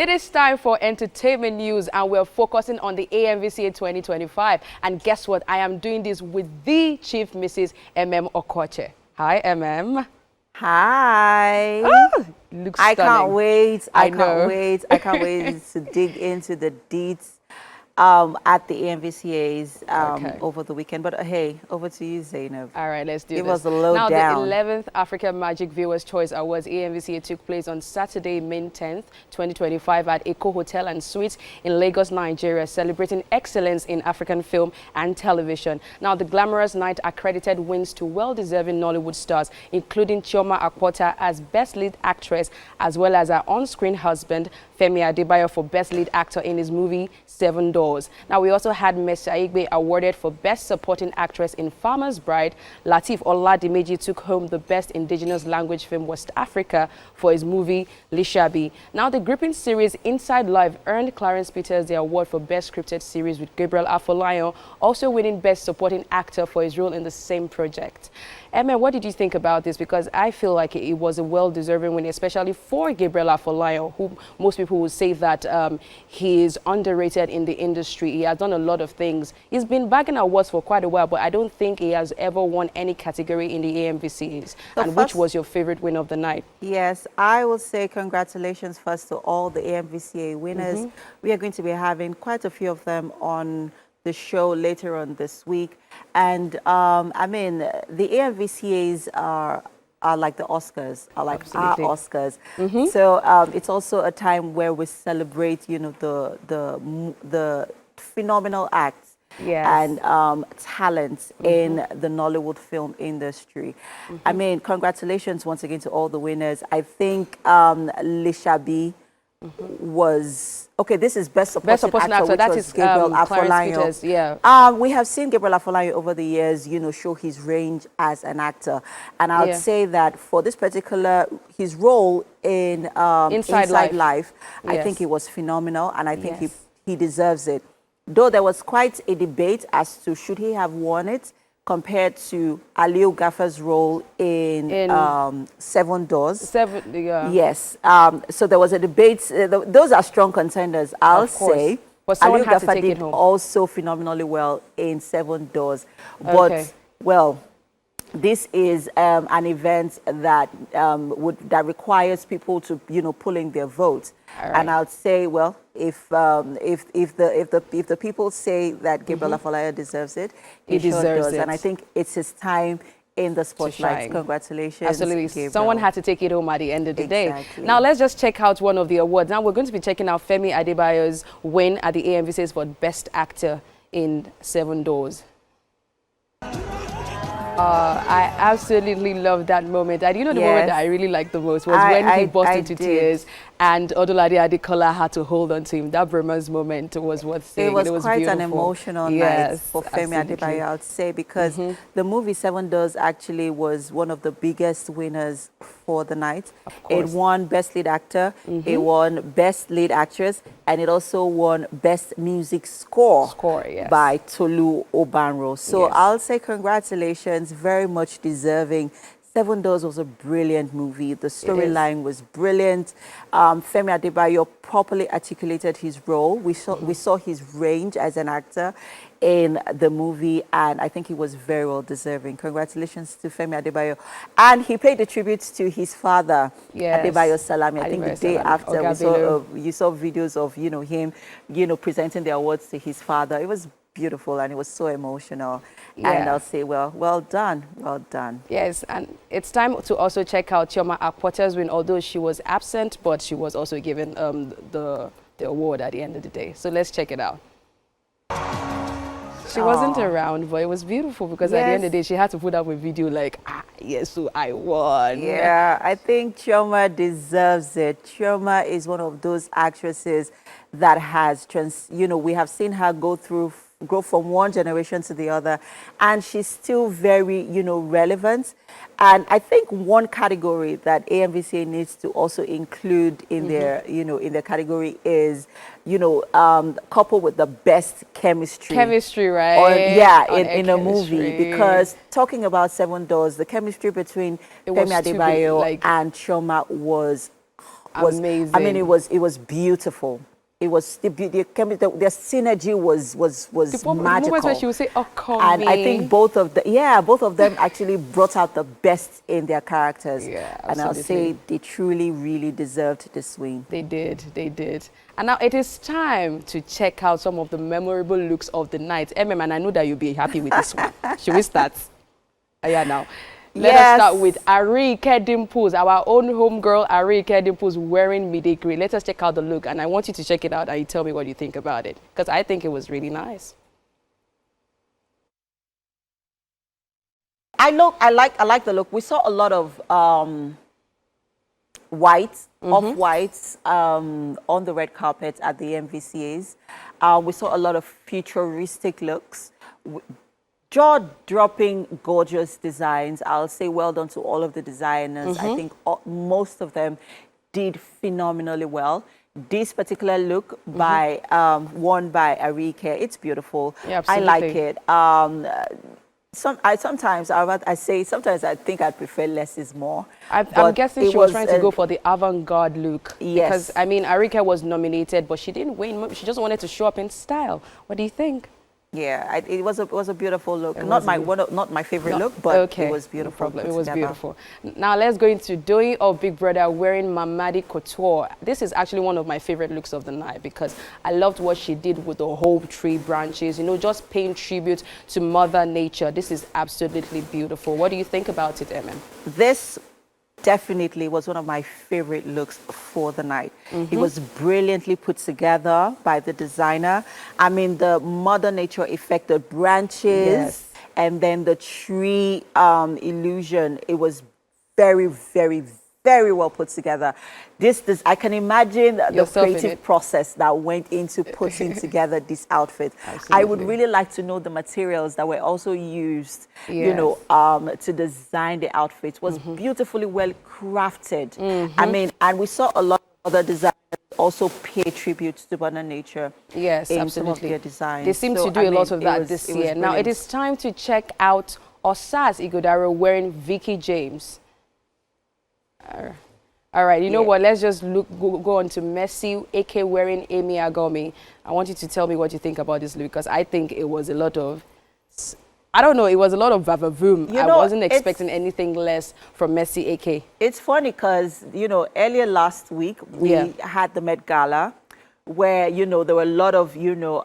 It is time for entertainment news, and we're focusing on the AMVCA 2025. And guess what? I am doing this with the Chief Mrs. Okoche. Hi, Hi. Oh, looks I stunning. can't wait. I can't wait to dig into the deets at the AMVCAs over the weekend. But hey, over to you, Zainab. All right, let's do this. Give us a lowdown. Now, the 11th African Magic Viewers' Choice Awards AMVCA took place on Saturday, May 10th, 2025 at Eco Hotel and Suites in Lagos, Nigeria, celebrating excellence in African film and television. Now, the glamorous night accredited wins to well-deserving Nollywood stars, including Chioma Akpota as Best Lead Actress, as well as her on-screen husband, Femi Adebayo, for Best Lead Actor in his movie, 7 Doors. Now, we also had Mercy Aigbe awarded for Best Supporting Actress in Farmer's Bride. Lateef Oladimeji took home the Best Indigenous Language Film West Africa for his movie, Lishabi. Now, the gripping series Inside Life earned Clarence Peters the award for Best Scripted Series, with Gabriel Afolayan also winning Best Supporting Actor for his role in the same project. Emma, what did you think about this? Because I feel like it was a well-deserving win, especially for Gabriel Afolayan, who most people would say that he is underrated in the industry. He has done a lot of things. He's been bagging awards for quite a while, but I don't think he has ever won any category in the AMVCAs. And which was your favorite win of the night? Yes, I will say congratulations first to all the AMVCA winners. We are going to be having quite a few of them on the show later on this week. And I mean, the AMVCAs are like the Oscars, are like Absolutely. our Oscars. So it's also a time where we celebrate, you know, the phenomenal acts and talents in the Nollywood film industry. I mean, congratulations once again to all the winners. I think Lishabi was okay. This is best supporting actor, which that was is Gabriel Afolayan. Yeah. We have seen Gabriel Afolayan over the years, you know, show his range as an actor, and I would say that for this particular his role in Inside Life, I think it was phenomenal, and I think he deserves it. Though there was quite a debate as to should he have won it compared to Aliu Gaffer's role in 7 Doors. Yes. So there was a debate. Those are strong contenders, I'll say. But someone Aliu had to Gaffer take did it home. also phenomenally well in 7 Doors. But, well, this is an event that that requires people to, you know, pull in their votes. And I'd say, well, if the people say that Gabriel Afolayan deserves it, he deserves it. And I think it's his time in the spotlight. Congratulations. Absolutely. Gabriel. Someone had to take it home at the end of the day. Now, let's just check out one of the awards. Now, we're going to be checking out Femi Adebayo's win at the AMVCAs for Best Actor in 7 Doors. I absolutely love that moment. And you know, the moment that I really liked the most was when he burst into tears and Odolade Adekola had to hold on to him. That bromance moment was worth saying. It was quite beautiful. an emotional night for Femi Adebayo, I would say, because the movie 7 Doors actually was one of the biggest winners for the night. It won Best Lead Actor, it won Best Lead Actress, and it also won Best Music Score by Tolu Obanro. So I'll say congratulations, very much deserving. 7 Doors was a brilliant movie. The storyline was brilliant. Femi Adebayo properly articulated his role. We saw his range as an actor in the movie, and I think he was very well deserving. Congratulations to Femi Adebayo. And he paid the tribute to his father, Adebayo Salami. I think the day after you saw videos of, you know, him, you know, presenting the awards to his father. It was beautiful and it was so emotional. And I'll say, well done, well done. Yes, and it's time to also check out Chioma Akpota's win, although she was absent, but she was also given the award at the end of the day. So let's check it out. She wasn't around, but it was beautiful because at the end of the day, she had to put up a video like, yes, so I won. Yeah, I think Chioma deserves it. Chioma is one of those actresses that has, you know, we have seen her go from one generation to the other, and she's still very, you know, relevant. And I think one category that AMVCA needs to also include in their, you know, in their category is, you know, coupled with the best chemistry. Chemistry, right? Or, yeah, in a movie. Because talking about 7 Doors, the chemistry between Femi Adebayo and Chioma was was amazing. I mean, it was beautiful. It was their synergy was the magical. moment when she would say, "Oh, call and me." I think both of them actually brought out the best in their characters. Yeah, and I'll say they truly, really deserved this win. They did. And now it is time to check out some of the memorable looks of the night. MM, and I know that you'll be happy with this one. Should we start? Yeah, now. Let us start with Arike Dimples, our own homegirl Arike Dimples wearing midday. Let us check out the look, and I want you to check it out and you tell me what you think about it, because I think it was really nice. I like the look. We saw a lot of whites, off-whites on the red carpet at the AMVCAs. We saw a lot of futuristic looks. Jaw-dropping, gorgeous designs. I'll say well done to all of the designers. I think most of them did phenomenally well. This particular look by worn by Arike, it's beautiful. Yeah, I like it. Sometimes I think I prefer less is more. I'm guessing she was trying to go for the avant-garde look. Yes. Because, I mean, Arike was nominated, but she didn't win. She just wanted to show up in style. What do you think? Yeah, it was a beautiful look. Not my favorite look, but it was beautiful. No problem. It was beautiful. Now let's go into Doing of Big Brother wearing Mamadi Couture. This is actually one of my favorite looks of the night because I loved what she did with the whole tree branches. You know, just paying tribute to Mother Nature. This is absolutely beautiful. What do you think about it, MM? This definitely was one of my favorite looks for the night. It was brilliantly put together by the designer. I mean, the Mother Nature effect, the branches, and then the tree illusion. It was very, very, very well put together. I can imagine the creative process that went into putting together this outfit. Absolutely. I would really like to know the materials that were also used, you know, to design the outfit. It was beautifully well crafted. I mean, and we saw a lot of other designers also pay tribute to Mother Nature. Yes, in absolutely. Some of their designs. They seem to do a lot of that this year. Now it is time to check out Osas Igodaro wearing Vicky James. All right, you know what? Let's just go on to Messi, AK wearing Amy Agomi. I want you to tell me what you think about this look because I think it was a lot of, I don't know, it was a lot of vavavoom. I wasn't expecting anything less from Messi, AK. It's funny because, you know, earlier last week we had the Met Gala where, you know, there were a lot of, you know,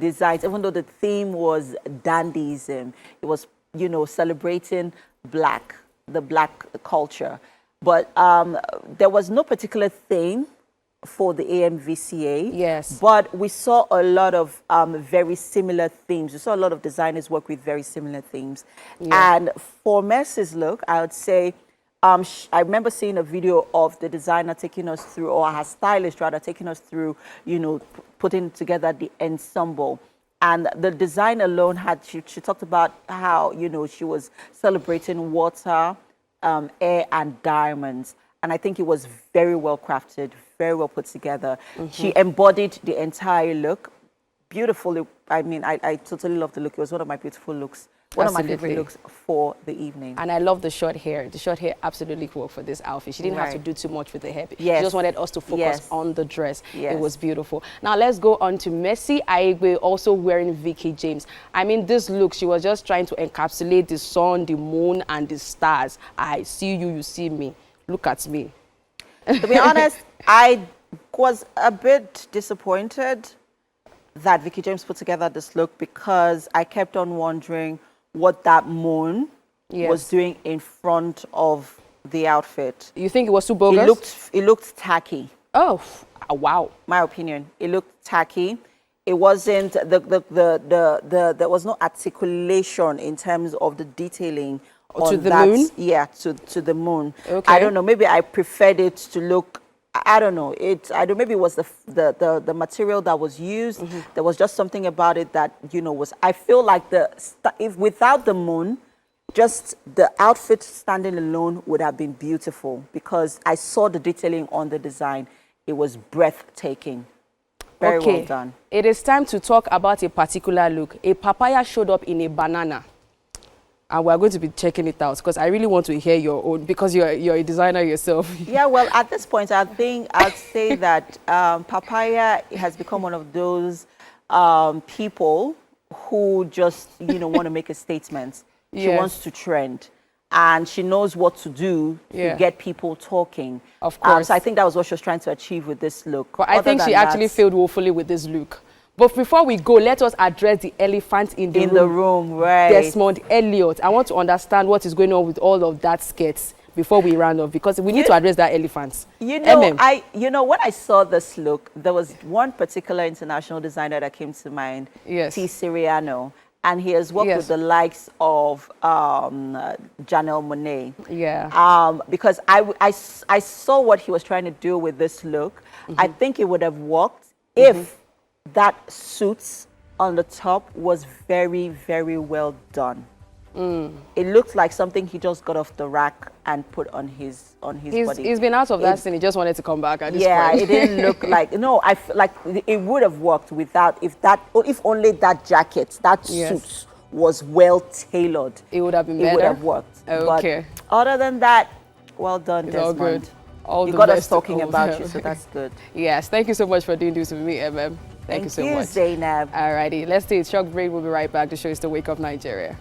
designs, even though the theme was dandyism. It was, you know, celebrating the black culture. But there was no particular theme for the AMVCA. Yes. But we saw a lot of very similar themes. We saw a lot of designers work with very similar themes. Yeah. And for Messi's look, I would say, I remember seeing a video of the designer taking us through, or her stylist rather, taking us through, you know, putting together the ensemble. And the design alone she talked about how, you know, she was celebrating water, air and diamonds, and I think it was very well crafted, very well put together. She embodied the entire look beautifully. I mean, I totally love the look. It was one of my beautiful looks, one of my favorite looks for the evening. And I love the short hair. The short hair absolutely worked for this outfit. She didn't have to do too much with the hair. She just wanted us to focus on the dress. It was beautiful. Now let's go on to Messi Aigbe also wearing Vicky James. I mean, this look, she was just trying to encapsulate the sun, the moon, and the stars. I see you, you see me. Look at me. To be honest, I was a bit disappointed that Vicky James put together this look because I kept on wondering what that moon was doing in front of the outfit. You think it was too bogus? It looked tacky. Oh, wow. My opinion. It looked tacky. It wasn't there was no articulation in terms of the detailing on the moon? Yeah, to the moon. Okay. I don't know, maybe I preferred it to look, I don't know. Maybe it was the material that was used. There was just something about it that, you know, I feel like if without the moon, just the outfit standing alone would have been beautiful because I saw the detailing on the design. It was breathtaking. Very well done. It is time to talk about a particular look. A papaya showed up in a banana. and we're going to be checking it out because I really want to hear your own, because you're a designer yourself. Yeah, well, at this point, I think I'd say that Papaya has become one of those people who just, want to make a statement. She wants to trend, and she knows what to do to get people talking. Of course. So I think that was what she was trying to achieve with this look. But I think she actually failed woefully with this look. But before we go, let us address the elephant in the room. Right. Desmond Elliott. I want to understand what is going on with all of that skits before we round off, because we need to address that elephant. When I saw this look, there was one particular international designer that came to mind, Yes. T. Siriano, and he has worked with the likes of Janelle Monáe. Yeah. Because I saw what he was trying to do with this look. I think it would have worked if that suit on the top was very, very well done. It looked like something he just got off the rack and put on his body. He's been out of that scene. He just wanted to come back at this point. Yeah, it didn't look like, no, I feel like it would have worked without, if only that jacket, that suit was well tailored. It would have been better. It would have worked. Okay. But other than that, well done, it's Desmond. all good. All you the got best us talking about you, so that's good. Yes, thank you so much for doing this with me, MM. Thank you so much. Zainab. Alrighty, let's take a short break. We'll be right back. The show is to Wake Up Nigeria.